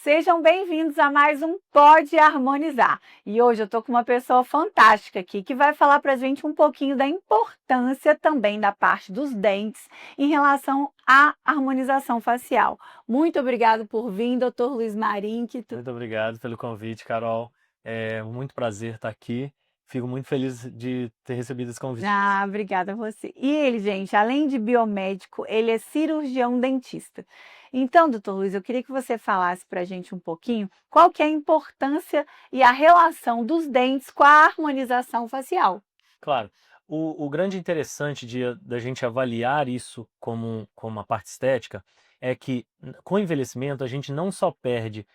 Sejam bem-vindos a mais um Pode Harmonizar. E hoje eu estou com uma pessoa fantástica aqui que vai falar para a gente um pouquinho da importância também da parte dos dentes em relação à harmonização facial. Muito obrigado por vir, doutor Luiz Marim. Muito obrigado pelo convite, Carol. É muito prazer estar aqui. Fico muito feliz de ter recebido esse convite. Obrigada a você. E ele, gente, além de biomédico, ele é cirurgião dentista. Então, doutor Luiz, eu queria que você falasse para a gente um pouquinho qual que é a importância e a relação dos dentes com a harmonização facial. Claro, o grande interessante da gente avaliar isso como uma parte estética é que com o envelhecimento a gente não só perde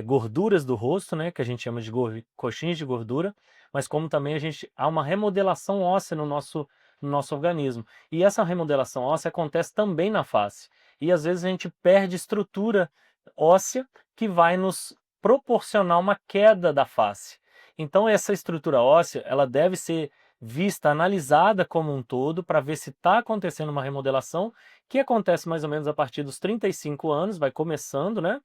gorduras do rosto, né, que a gente chama de coxinhas de gordura, mas como também há uma remodelação óssea no nosso organismo. E essa remodelação óssea acontece também na face. E às vezes a gente perde estrutura óssea que vai nos proporcionar uma queda da face. Então essa estrutura óssea, ela deve ser vista, analisada como um todo, para ver se está acontecendo uma remodelação, que acontece mais ou menos a partir dos 35 anos, vai começando, né?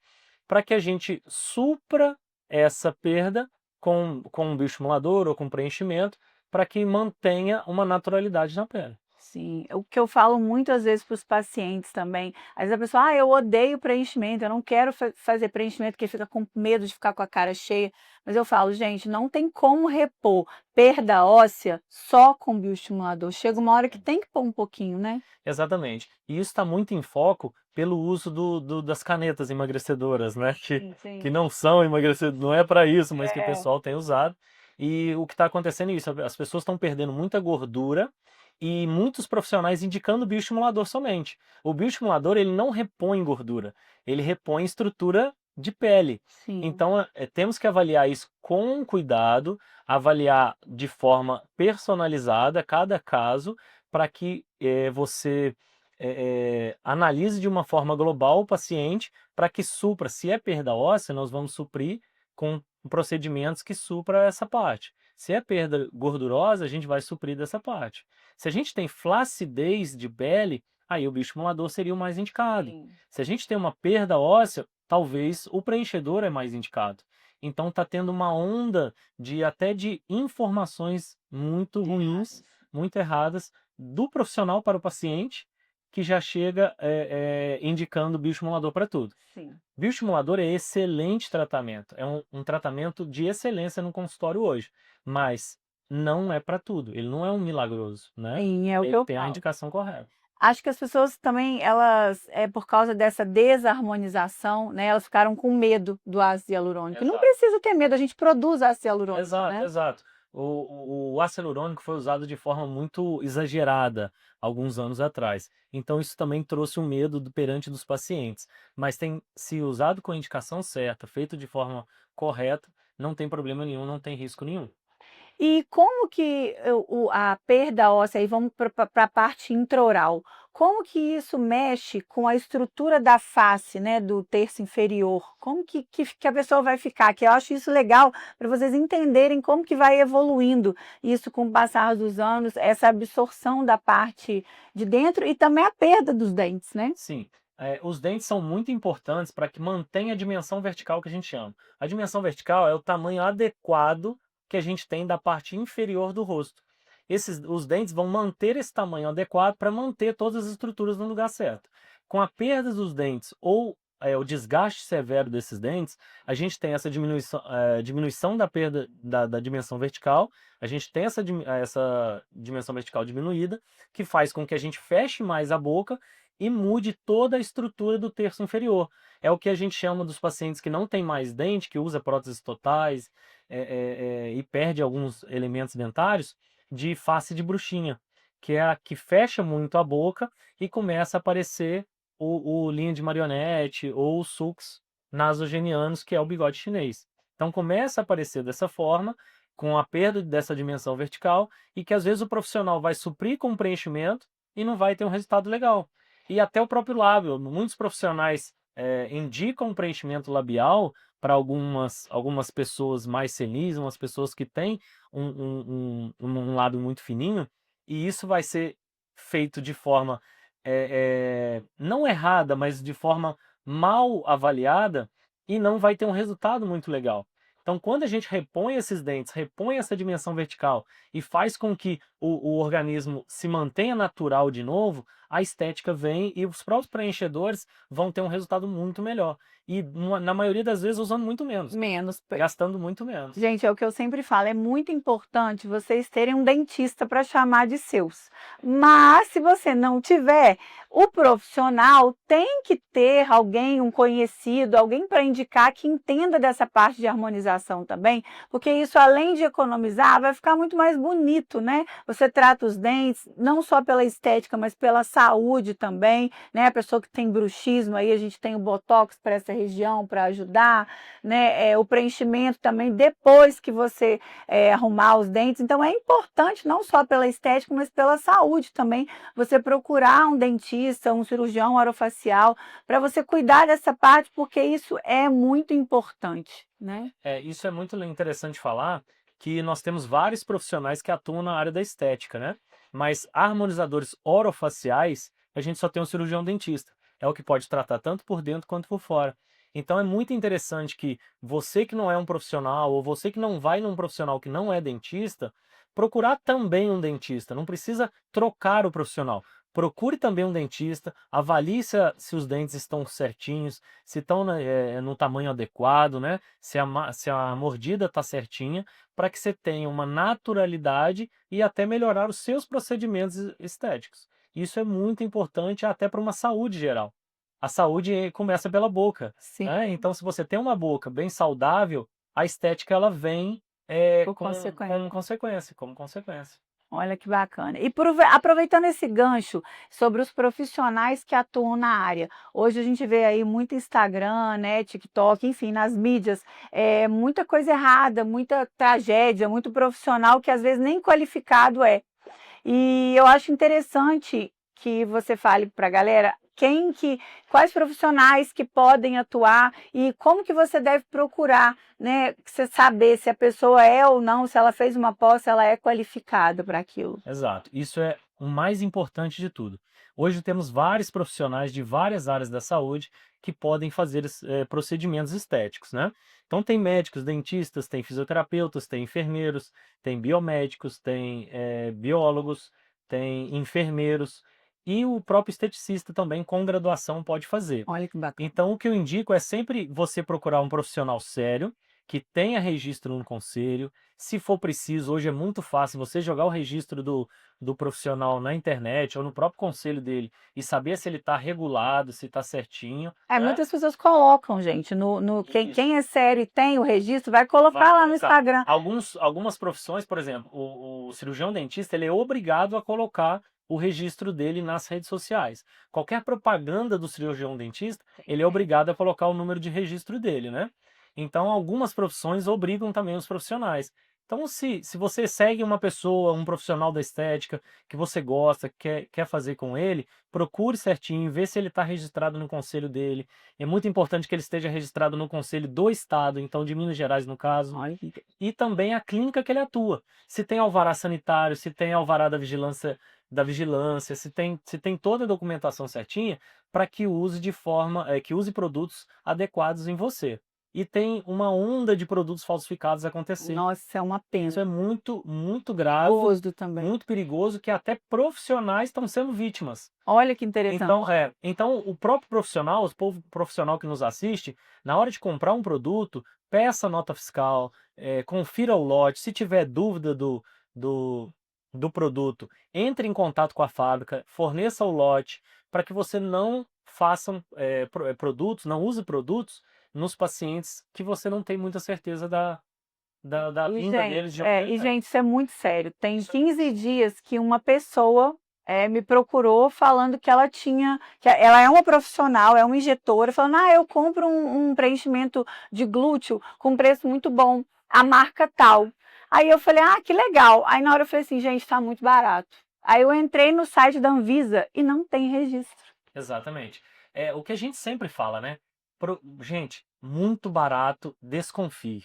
Para que a gente supra essa perda com um bioestimulador ou com preenchimento, para que mantenha uma naturalidade na pele. Sim, o que eu falo muitas vezes para os pacientes também, às vezes a pessoa, eu odeio preenchimento, eu não quero fazer preenchimento porque fica com medo de ficar com a cara cheia, mas eu falo, gente, não tem como repor perda óssea só com bioestimulador, chega uma hora que tem que pôr um pouquinho, né? Exatamente. E isso está muito em foco pelo uso das canetas emagrecedoras, né? Sim, Que sim. não são emagrecedoras, não é para isso, mas que o É. pessoal tem usado. E o que está acontecendo é isso, as pessoas estão perdendo muita gordura e muitos profissionais indicando bioestimulador somente. O bioestimulador, ele não repõe gordura, ele repõe estrutura de pele. Sim. Então, temos que avaliar isso com cuidado, avaliar de forma personalizada cada caso, para que você analise de uma forma global o paciente, para que supra, se é perda óssea, nós vamos suprir com procedimentos que supra essa parte. Se é perda gordurosa, a gente vai suprir dessa parte. Se a gente tem flacidez de pele, aí o bioestimulador seria o mais indicado. Sim. Se a gente tem uma perda óssea, talvez o preenchedor é mais indicado. Então está tendo uma onda até de informações muito ruins, Erradas. muito erradas, do profissional para o paciente, que já chega indicando bioestimulador para tudo. Sim. Bioestimulador é excelente tratamento, é um tratamento de excelência no consultório hoje, mas não é para tudo, ele não é um milagroso, né? Sim, é o que Ele eu tem a falo. indicação correta. Acho que as pessoas também, elas, por causa dessa desarmonização, né, elas ficaram com medo do ácido hialurônico. E não Exato. precisa ter medo, a gente produz ácido hialurônico, Exato, né? exato. O ácido hialurônico foi usado de forma muito exagerada alguns anos atrás. Então isso também trouxe um medo perante dos pacientes. Mas se usado com a indicação certa, feito de forma correta, não tem problema nenhum, não tem risco nenhum. E como que a perda óssea, aí vamos para a parte intraoral, como que isso mexe com a estrutura da face, né, do terço inferior? Como que a pessoa vai ficar? Que eu acho isso legal para vocês entenderem como que vai evoluindo isso com o passar dos anos, essa absorção da parte de dentro e também a perda dos dentes, né? Sim, os dentes são muito importantes para que mantenha a dimensão vertical que a gente chama. A dimensão vertical é o tamanho adequado que a gente tem da parte inferior do rosto. Os dentes vão manter esse tamanho adequado para manter todas as estruturas no lugar certo. Com a perda dos dentes ou o desgaste severo desses dentes, a gente tem essa diminuição da perda da dimensão vertical, a gente tem essa dimensão vertical diminuída, que faz com que a gente feche mais a boca e mude toda a estrutura do terço inferior. É o que a gente chama dos pacientes que não tem mais dente, que usa próteses totais e perde alguns elementos dentários, de face de bruxinha, que é a que fecha muito a boca e começa a aparecer o linha de marionete ou os sulcos nasogenianos, que é o bigode chinês. Então começa a aparecer dessa forma, com a perda dessa dimensão vertical, e que às vezes o profissional vai suprir com preenchimento e não vai ter um resultado legal. E até o próprio lábio. Muitos profissionais indicam preenchimento labial para algumas pessoas mais senis, umas pessoas que têm um lábio muito fininho, e isso vai ser feito de forma não errada, mas de forma mal avaliada, e não vai ter um resultado muito legal. Então, quando a gente repõe esses dentes, repõe essa dimensão vertical e faz com que o organismo se mantenha natural de novo, a estética vem e os próprios preenchedores vão ter um resultado muito melhor. E na maioria das vezes usando muito menos, Menos. gastando muito menos. Gente, é o que eu sempre falo, é muito importante vocês terem um dentista para chamar de seus. Mas se você não tiver, o profissional tem que ter alguém, um conhecido, alguém para indicar que entenda dessa parte de harmonização também, porque isso, além de economizar, vai ficar muito mais bonito, né? Você trata os dentes não só pela estética, mas pela saúde também, né? A pessoa que tem bruxismo, aí a gente tem o botox para essa região para ajudar, né? O preenchimento também depois que você arrumar os dentes. Então é importante não só pela estética, mas pela saúde também, você procurar um dentista, um cirurgião orofacial, para você cuidar dessa parte, porque isso é muito importante, né? Isso é muito interessante falar, que nós temos vários profissionais que atuam na área da estética, né? Mas harmonizadores orofaciais, a gente só tem um cirurgião dentista. É o que pode tratar tanto por dentro quanto por fora. Então é muito interessante que você que não é um profissional, ou você que não vai num profissional que não é dentista, procurar também um dentista. Não precisa trocar o profissional. Procure também um dentista, avalie se os dentes estão certinhos, se estão no tamanho adequado, né? Se a mordida está certinha, para que você tenha uma naturalidade e até melhorar os seus procedimentos estéticos. Isso é muito importante até para uma saúde geral. A saúde começa pela boca, Sim, né? Então, se você tem uma boca bem saudável, a estética ela vem por consequência. como consequência. Olha que bacana. E aproveitando esse gancho sobre os profissionais que atuam na área, hoje a gente vê aí muito Instagram, né, TikTok, enfim, nas mídias, muita coisa errada, muita tragédia, muito profissional que às vezes nem qualificado é. E eu acho interessante que você fale para a galera quais profissionais que podem atuar e como que você deve procurar, né, você saber se a pessoa é ou não, se ela fez uma pós, se ela é qualificada para aquilo. Exato. Isso é o mais importante de tudo. Hoje temos vários profissionais de várias áreas da saúde que podem fazer procedimentos estéticos, né? Então tem médicos, dentistas, tem fisioterapeutas, tem enfermeiros, tem biomédicos, tem biólogos, tem enfermeiros e o próprio esteticista também com graduação pode fazer. Olha que bacana. Então o que eu indico é sempre você procurar um profissional sério, que tenha registro no conselho. Se for preciso, hoje é muito fácil você jogar o registro do profissional na internet ou no próprio conselho dele e saber se ele está regulado, se está certinho, né? Muitas pessoas colocam, gente, Isso. quem é sério e tem o registro, vai colocar Vai lá no colocar. Instagram. Algumas profissões, por exemplo, o cirurgião dentista, ele é obrigado a colocar o registro dele nas redes sociais. Qualquer propaganda do cirurgião dentista, ele é obrigado a colocar o número de registro dele, né? Então, algumas profissões obrigam também os profissionais. Então, se você segue uma pessoa, um profissional da estética, que você gosta, quer fazer com ele, procure certinho, vê se ele está registrado no conselho dele. É muito importante que ele esteja registrado no conselho do estado, então de Minas Gerais no caso, Olha, e também a clínica que ele atua. Se tem alvará sanitário, se tem alvará da vigilância, se tem toda a documentação certinha para que use que use produtos adequados em você. E tem uma onda de produtos falsificados acontecendo. nossa, isso é uma pena. Isso é muito, muito grave, Perigoso também. muito perigoso, que até profissionais estão sendo vítimas. Olha que interessante. Então o próprio profissional, o povo profissional que nos assiste, na hora de comprar um produto, peça nota fiscal, confira o lote, se tiver dúvida do, do produto, entre em contato com a fábrica, forneça o lote, para que você não faça produtos, não use produtos nos pacientes que você não tem muita certeza da E vinda deles de onde ele vem. gente, isso é muito sério. Tem 15 dias que uma pessoa me procurou falando que ela é uma profissional, é uma injetora, falando, eu compro um preenchimento de glúteo com preço muito bom, a marca tal. Aí eu falei, que legal. Aí na hora eu falei assim, gente, tá muito barato. Aí eu entrei no site da Anvisa e não tem registro. Exatamente. O que a gente sempre fala, né? Gente, muito barato, desconfie.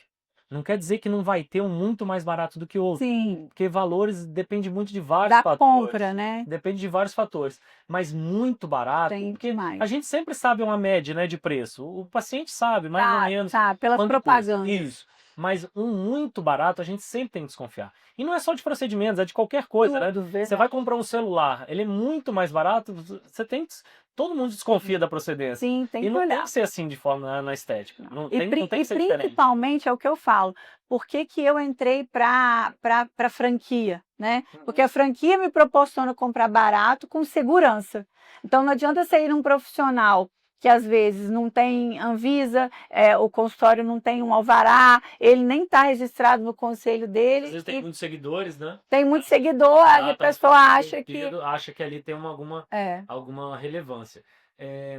Não quer dizer que não vai ter um muito mais barato do que o outro, Sim, porque valores depende muito de vários da compra, fatores. né, Depende de vários fatores, mas muito barato, tem porque demais. a gente sempre sabe uma média, né, de preço. O paciente sabe mais ou Sabe, menos sabe, pelas quanto custa. propagandas. Isso. Mas um muito barato a gente sempre tem que desconfiar. E não é só de procedimentos, é de qualquer coisa, né? Tudo, Você vai verdade. comprar um celular, ele é muito mais barato, você tem que, todo mundo desconfia da procedência. Sim, tem E que não tem olhar. que ser assim de forma na estética. Não. Não E tem, não pri tem e que ser diferente. principalmente é o que eu falo, por que que eu entrei para franquia, né, porque Uhum. a franquia me proporciona comprar barato com segurança. Então não adianta você ir num profissional que às vezes não tem Anvisa, o consultório não tem um alvará, ele nem está registrado no conselho Às dele vezes tem e muitos seguidores, né? tem muito seguidor, aí a Tá um pessoa pouco acha que conhecido, acha que ali tem alguma, é, alguma relevância.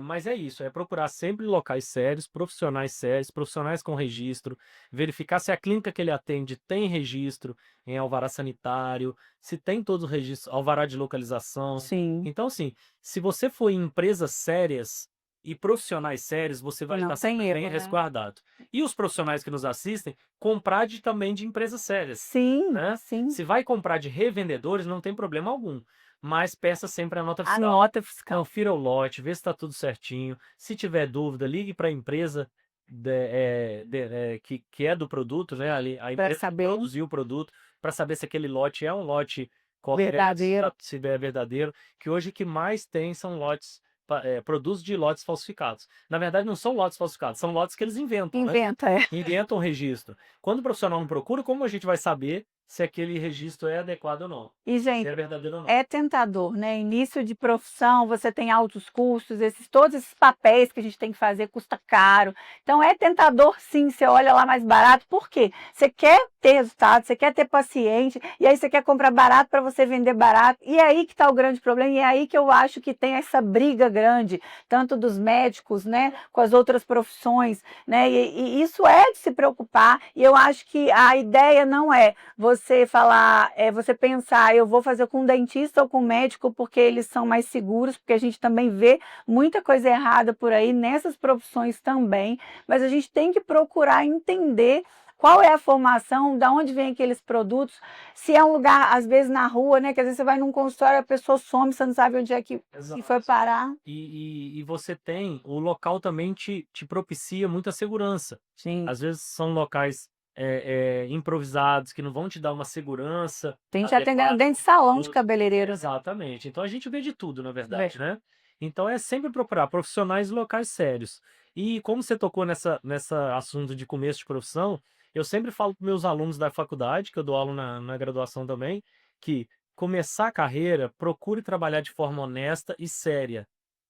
Mas é isso, é procurar sempre locais sérios, profissionais com registro, verificar se a clínica que ele atende tem registro em alvará sanitário, se tem todos os registros, alvará de localização. sim, Então, assim, se você for em empresas sérias e profissionais sérios, você vai não estar tem sempre bem erro, né. resguardado. E os profissionais que nos assistem, comprar também de empresas sérias, Sim, né? sim, Se vai comprar de revendedores, não tem problema algum, mas peça sempre a nota a fiscal. nota fiscal. Confira o lote, vê se está tudo certinho. Se tiver dúvida, ligue para a empresa que é do produto, né? Ali, a Para empresa que saber produziu o produto, para saber se aquele lote é um lote correto, verdadeiro. se é verdadeiro. Que hoje o que mais tem são lotes, produtos de lotes falsificados. Na verdade, não são lotes falsificados, são lotes que eles inventam, né? Inventa, é. Inventam um registro. Quando o profissional não procura, como a gente vai saber se aquele registro é adequado ou não? E, Se gente, é verdadeiro ou não? é tentador, né? Início de profissão, você tem altos custos, todos esses papéis que a gente tem que fazer custa caro. Então é tentador sim, você olha lá mais barato. Por quê? Você quer ter resultado, você quer ter paciente, e aí você quer comprar barato para você vender barato. E é aí que está o grande problema, e é aí que eu acho que tem essa briga grande, tanto dos médicos, né, com as outras profissões, né? E isso é de se preocupar, e eu acho que a ideia não é você falar, você pensar, eu vou fazer com um dentista ou com um médico porque eles são mais seguros, porque a gente também vê muita coisa errada por aí nessas profissões também, mas a gente tem que procurar entender qual é a formação, da onde vem aqueles produtos, se é um lugar, às vezes na rua, né, que às vezes você vai num consultório, a pessoa some, você não sabe onde é que foi Exato. parar. E você tem, o local também te propicia muita segurança. Sim, Às vezes são locais improvisados que não vão te dar uma segurança tem gente atendendo adequada dentro para de o salão de produto. cabeleireiro, né? Exatamente. Então a gente vê de tudo, na Vê. verdade, né? Então é sempre procurar profissionais e locais sérios. E como você tocou nessa assunto de começo de profissão, eu sempre falo para meus alunos da faculdade, que eu dou aula na graduação também, que começar a carreira, procure trabalhar de forma honesta e séria.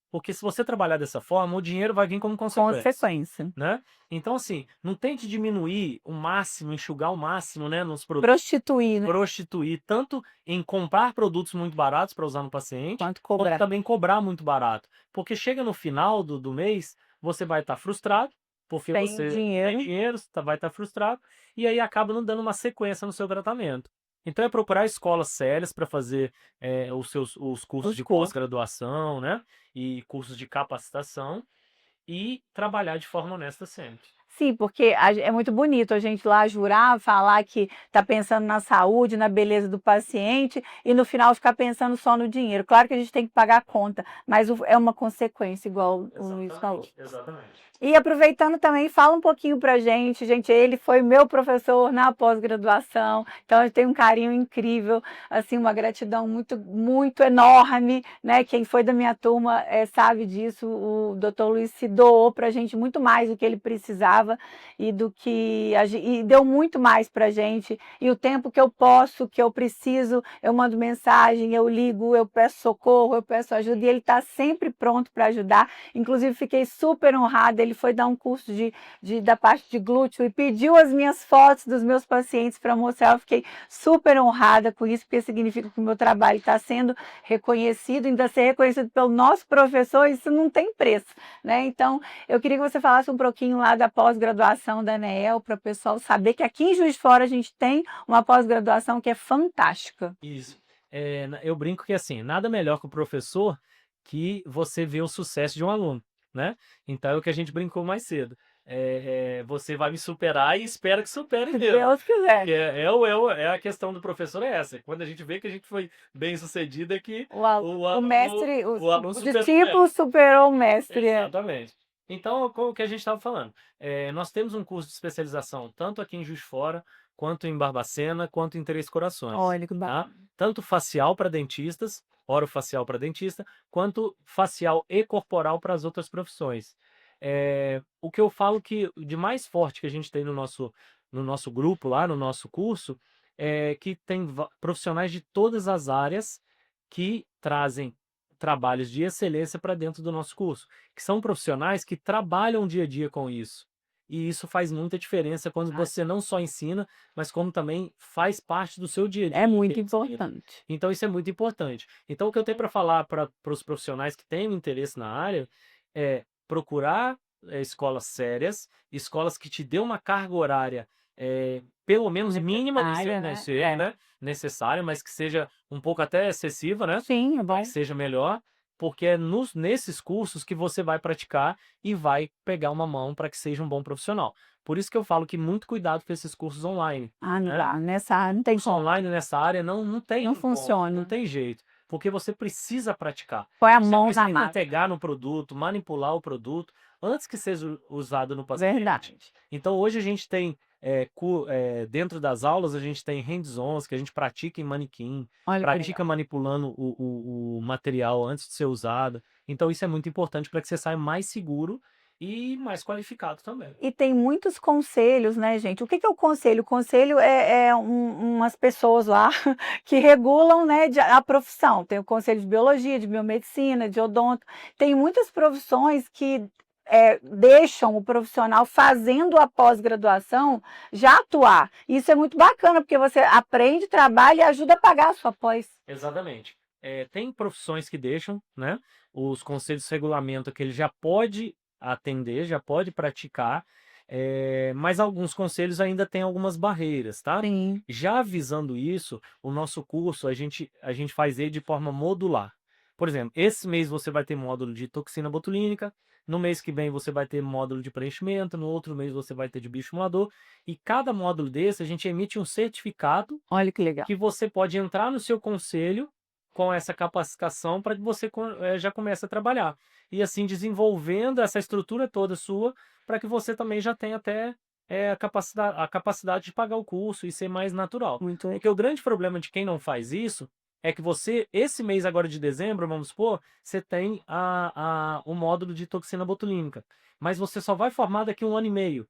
Porque se você trabalhar dessa forma, o dinheiro vai vir como consequência, Consequência. né? Então, assim, não tente diminuir o máximo, enxugar o máximo, né, nos produtos, Prostituir, né? prostituir tanto em comprar produtos muito baratos para usar no paciente, Quanto quanto cobrar. também cobrar muito barato. Porque chega no final do mês, você vai estar frustrado, porque Tem você não tem dinheiro. dinheiro, você vai estar frustrado, e aí acaba não dando uma sequência no seu tratamento. Então é procurar escolas sérias para fazer os cursos Os de cursos. pós-graduação, né? E cursos de capacitação e trabalhar de forma honesta sempre. Sim, porque é muito bonito a gente lá jurar, falar que está pensando na saúde, na beleza do paciente e no final ficar pensando só no dinheiro. Claro que a gente tem que pagar a conta, mas é uma consequência, igual o Luiz falou. Exatamente, exatamente. E aproveitando também, fala um pouquinho pra gente. Gente, ele foi meu professor na pós-graduação, então eu tenho um carinho incrível, assim, uma gratidão muito, muito enorme, né? Quem foi da minha turma sabe disso. O doutor Luiz se doou pra gente muito mais do que ele precisava e do que e deu muito mais pra gente. E o tempo que eu posso, que eu preciso, eu mando mensagem, eu ligo, eu peço socorro, eu peço ajuda e ele está sempre pronto para ajudar. Inclusive, fiquei super honrada. Ele foi dar um curso da parte de glúteo e pediu as minhas fotos dos meus pacientes para mostrar. Eu fiquei super honrada com isso, porque significa que o meu trabalho está sendo reconhecido, ainda ser reconhecido pelo nosso professor, isso não tem preço, né? Então, eu queria que você falasse um pouquinho lá da pós-graduação da ANEEL, para o pessoal saber que aqui em Juiz de Fora a gente tem uma pós-graduação que é fantástica. Isso. Eu brinco que assim, nada melhor que o professor que você vê o sucesso de um aluno, né? Então é o que a gente brincou mais cedo. você vai me superar e espero que supere Se mesmo. Deus quiser. É a questão do professor é essa, quando a gente vê que a gente foi bem-sucedido é que O mestre, o aluno o superou o discípulo mestre. superou o mestre. Exatamente. Então, como que a gente estava falando, nós temos um curso de especialização tanto aqui em Juiz de Fora, quanto em Barbacena, quanto em Três Corações, Olha que tá? bacana. Tanto facial para dentistas, orofacial para dentista, quanto facial e corporal para as outras profissões. O que eu falo que de mais forte que a gente tem no nosso grupo lá, no nosso curso, é que tem profissionais de todas as áreas que trazem trabalhos de excelência para dentro do nosso curso, que são profissionais que trabalham dia a dia com isso. E isso faz muita diferença quando Ah, você não só ensina, mas como também faz parte do seu dia a dia. é muito aquele ensino. importante. Então isso é muito importante. Então o que eu tenho para falar para os profissionais que têm interesse na área é procurar escolas sérias, escolas que te dê uma carga horária pelo menos mínima Necessária, né? né, necessária, mas que seja um pouco até excessiva, né? Sim, é Para bom. que seja melhor, porque é nesses cursos que você vai praticar e vai pegar uma mão para que seja um bom profissional. Por isso que eu falo que muito cuidado com esses cursos online, Ah, não né? dá. Nessa área não tem Curso como. online nessa área não tem Não como, não funciona. tem jeito, porque você precisa praticar. Põe a Você mão na precisa massa. pegar no produto, manipular o produto antes que seja usado no paciente. Verdade. Então hoje a gente tem dentro das aulas a gente tem hands-ons que a gente pratica em manequim, Olha que pratica legal. manipulando o material antes de ser usado. Então isso é muito importante para que você saia mais seguro e mais qualificado também. E tem muitos conselhos, né, gente? O que que é o conselho? O conselho é umas pessoas lá que regulam, né, a profissão. Tem o conselho de biologia, de biomedicina, de odonto. Tem muitas profissões que deixam o profissional fazendo a pós-graduação já atuar. Isso é muito bacana, porque você aprende, trabalha e ajuda a pagar a sua pós. Exatamente. Tem profissões que deixam, né? Os conselhos de regulamento que ele já pode atender, já pode praticar, mas alguns conselhos ainda têm algumas barreiras, tá? Sim, Já avisando isso, o nosso curso a gente faz ele de forma modular. Por exemplo, esse mês você vai ter módulo de toxina botulínica, no mês que vem você vai ter módulo de preenchimento, no outro mês você vai ter de bioestimulador, e cada módulo desse a gente emite um certificado olha que legal. que você pode entrar no seu conselho com essa capacitação para que você já comece a trabalhar. E assim desenvolvendo essa estrutura toda sua para que você também já tenha até a capacidade de pagar o curso e ser mais natural. Muito Porque legal. o grande problema de quem não faz isso é que você, esse mês agora de dezembro, vamos supor, você tem o módulo de toxina botulínica, mas você só vai formar daqui a 1 ano e meio.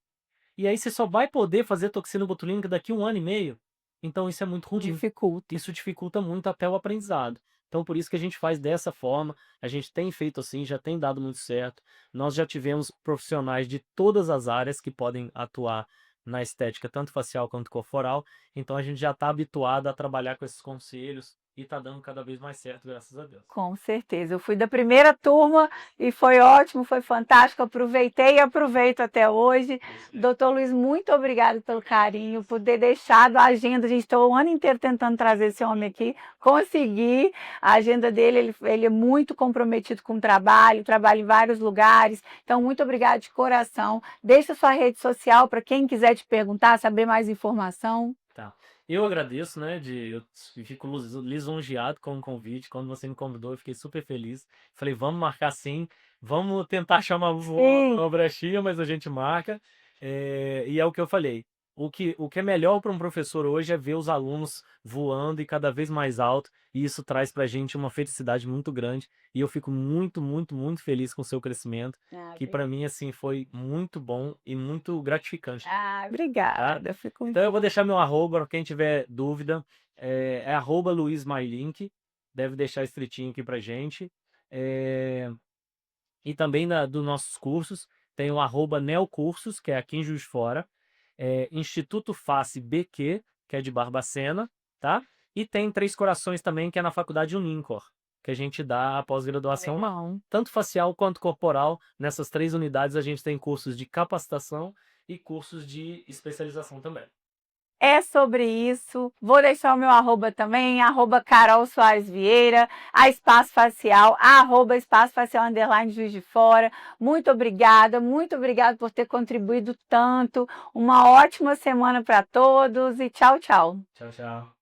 E aí você só vai poder fazer toxina botulínica daqui a 1 ano e meio. Então isso é muito ruim. Dificulta. Isso dificulta muito até o aprendizado. Então por isso que a gente faz dessa forma, a gente tem feito assim, já tem dado muito certo. Nós já tivemos profissionais de todas as áreas que podem atuar na estética, tanto facial quanto corporal. Então a gente já está habituado a trabalhar com esses conselhos e está dando cada vez mais certo, graças a Deus. Com certeza. Eu fui da primeira turma e foi ótimo, foi fantástico. Aproveitei e aproveito até hoje. Doutor Luiz, muito obrigado pelo carinho, por ter deixado a agenda. A gente estou o ano inteiro tentando trazer esse homem aqui. Consegui. A agenda dele, ele é muito comprometido com o trabalho, trabalha em vários lugares. Então, muito obrigado de coração. Deixa sua rede social para quem quiser te perguntar, saber mais informação. Tá. Eu agradeço, né, eu fico lisonjeado com o convite. Quando você me convidou, eu fiquei super feliz. Falei, vamos marcar sim, vamos tentar chamar Sim. uma brechinha, mas a gente marca. E é o que eu falei. O que é melhor para um professor hoje é ver os alunos voando e cada vez mais alto, e isso traz para a gente uma felicidade muito grande. E eu fico muito, muito, muito feliz com o seu crescimento, que para mim, assim, foi muito bom e muito gratificante, tá? Obrigada. Fico Então muito. eu vou deixar meu arroba para quem tiver dúvida. É arroba Luiz Mailink. Deve deixar escritinho aqui pra gente. É, e também dos nossos cursos. Tem o arroba Neocursos, que é aqui em Juiz de Fora. Instituto Face BQ, que é de Barbacena, tá? E tem Três Corações também, que é na Faculdade Unincor, que a gente dá a pós-graduação lá. Bom. Tanto facial quanto corporal. Nessas 3 unidades a gente tem cursos de capacitação e cursos de especialização também. É sobre isso. Vou deixar o meu arroba também, arroba Carol Soares Vieira, a Espaço Facial, arroba Espaço Facial _ Juiz de Fora. Muito obrigada por ter contribuído tanto. Uma ótima semana para todos e tchau, tchau. Tchau, tchau.